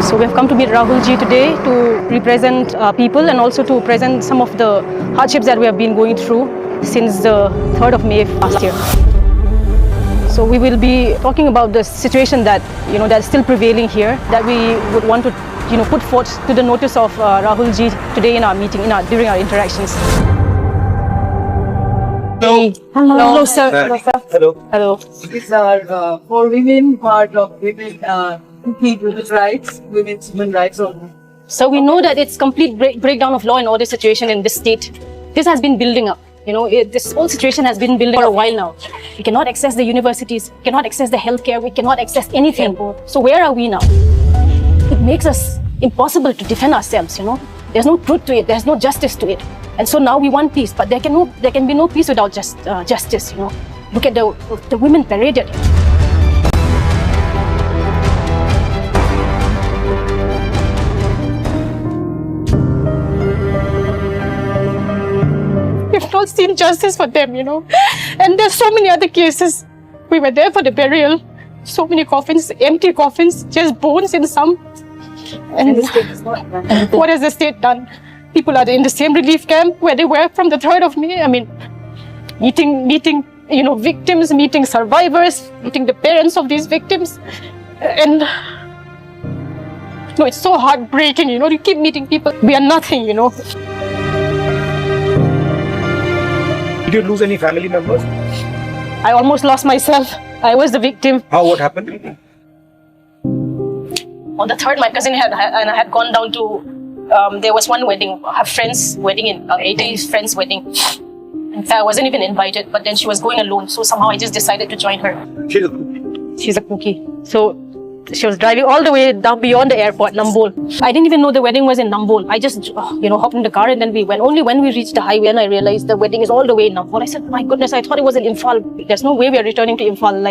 So we have come to meet Rahul ji today to represent people and also to present some of the hardships that we have been going through since the 3rd of May last year. So we will be talking about the situation that that's still prevailing here, that we would want to put forth to the notice of Rahul ji today in our meeting, during our interactions. Hello. Hello. Hello, sir. Hello, sir. Hello. Hello. These are for women, part of women women's rights, women's human rights. So we know that it's complete breakdown of law and order situation in this state. This has been building up. This whole situation has been building for a while now. We cannot access the universities, we cannot access the healthcare, we cannot access anything. So where are we now? It makes us impossible to defend ourselves. There's no truth to it. There's no justice to it. And so now we want peace, but there can be no peace without justice. Look at the women paraded. We've not seen justice for them, And there's so many other cases. We were there for the burial. So many coffins, empty coffins, just bones in some. And the state is not done. What has the state done? People are in the same relief camp where they were from the 3rd of May. I mean, meeting, victims, meeting survivors, meeting the parents of these victims. And it's so heartbreaking, you keep meeting people. We are nothing, Did you lose any family members? I almost lost myself. I was the victim. How? What happened? On the 3rd, my cousin had gone down to, there was one wedding, her friend's wedding, in AJ's friend's wedding. In fact, I wasn't even invited, but then she was going alone. So somehow I just decided to join her. She's a cookie. So she was driving all the way down beyond the airport, Nambol. I didn't even know the wedding was in Nambol. I just, hopped in the car and then we went. Only when we reached the highway and I realized the wedding is all the way in Nambol. I said, my goodness, I thought it was in Imphal. There's no way we are returning to Imphal.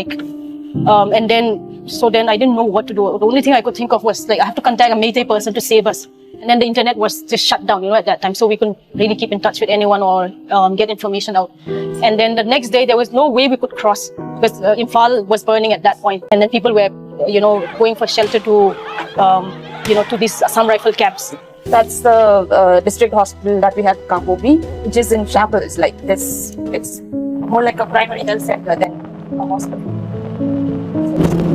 Then I didn't know what to do. The only thing I could think of was I have to contact a Meitei person to save us. And then the internet was just shut down, at that time. So we couldn't really keep in touch with anyone or get information out. And then the next day, there was no way we could cross because Imphal was burning at that point. And then people were, going for shelter to these Assam rifle camps. That's the district hospital that we have in Kambobi, which is in shambles like this. It's more like a primary health center than a hospital.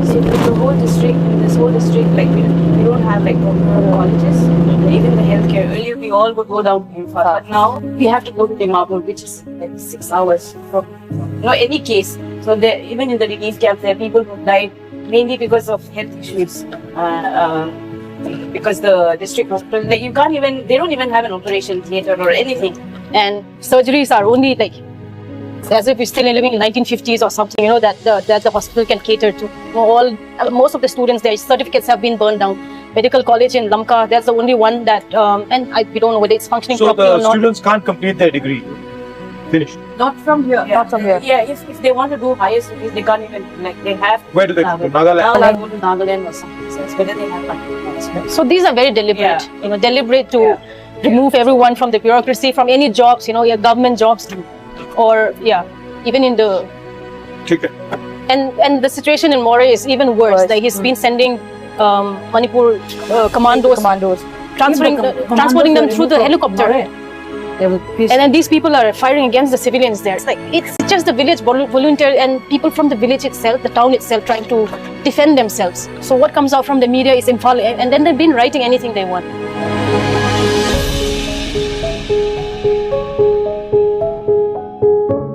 So this whole district, we don't have colleges, even the healthcare. Earlier we all would go down to Imphal, but now we have to go to Dimapur, which is 6 hours from any case. So even in the relief camp, there are people who died mainly because of health issues. Because the district hospital, they don't even have an operation theater or anything. And surgeries are only as if we're still living in 1950s or something, that the hospital can cater to. Most of the students, their certificates have been burned down. Medical college in Lamka, that's the only one that, we don't know whether it's functioning properly or not. So the students can't complete their degree? Finished? Not from here. Yeah. Not from here. Yeah, if they want to do higher studies, they can't even, they have. Where do they go? Nagaland. Nagaland? Go to Nagaland or something else, whether they have So these are very deliberate, deliberate to remove everyone from the bureaucracy, from any jobs, government jobs, or even in the. Okay. And the situation in Moreh is even worse. He's been sending Manipur commandos, transporting them through the helicopter. And then these people are firing against the civilians there. It's just the village volunteer and people from the village itself, the town itself, trying to defend themselves. So what comes out from the media is Imphal, and then they've been writing anything they want.